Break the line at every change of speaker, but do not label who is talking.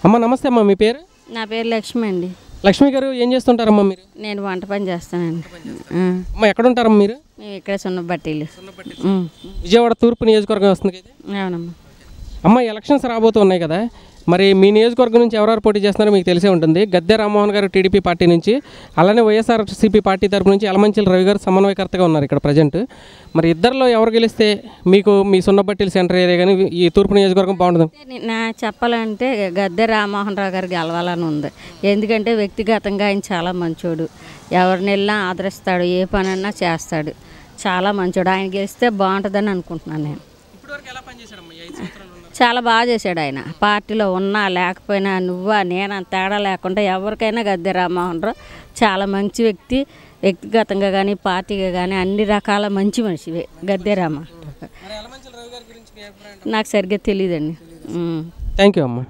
అమ్మ నమస్తే అమ్మ, మీ పేరు?
నా పేరు లక్ష్మి అండి.
లక్ష్మి గారు ఏం చేస్తుంటారమ్మా మీరు?
నేను వంట పని చేస్తానండి.
అమ్మ ఎక్కడ ఉంటారమ్మా మీరు?
మేము ఇక్కడ సున్నబట్టీలు.
విజయవాడ తూర్పు నియోజకవర్గం వస్తుంది కదా?
అవునమ్మా.
అమ్మ ఎలక్షన్స్ రాబోతూ ఉన్నాయి కదా, మరి మీ నియోజకవర్గం నుంచి ఎవరెవరు పోటీ చేస్తున్నారో మీకు తెలిసే ఉంటుంది. గద్దె రామ్మోహన్ గారు టీడీపీ పార్టీ నుంచి, అలానే వైఎస్ఆర్సీపీ పార్టీ తరపు నుంచి యలమంచిల రవి గారు సమన్వయకర్తగా ఉన్నారు ఇక్కడ ప్రజెంట్. మరి ఇద్దరిలో ఎవరు గెలిస్తే మీకు మీ సున్నబట్టిల సెంటర్ ఏరియా కానీ ఈ తూర్పు నియోజకవర్గం బాగుంటుంది?
నా చెప్పాలంటే గద్దె రామ్మోహన్ రావు గారు గెలవాలని ఉంది. ఎందుకంటే వ్యక్తిగతంగా ఆయన చాలా మంచోడు, ఎవరిని వెళ్ళినా ఆదరిస్తాడు, ఏ పనన్నా చేస్తాడు, చాలా మంచోడు. ఆయన గెలిస్తే బాగుంటుందని అనుకుంటున్నాను నేను. చాలా బాగా చేశాడు ఆయన. పార్టీలో ఉన్నా లేకపోయినా నువ్వా నేనా తేడా లేకుండా ఎవరికైనా గద్దె రామ్మోహన్ రావు చాలా మంచి వ్యక్తి. వ్యక్తిగతంగా కానీ పార్టీగా కానీ అన్ని రకాల మంచి మనిషి గద్దె రామ్మోహన్. నాకు సరిగ్గా తెలియదండి.
థ్యాంక్ యూ అమ్మ.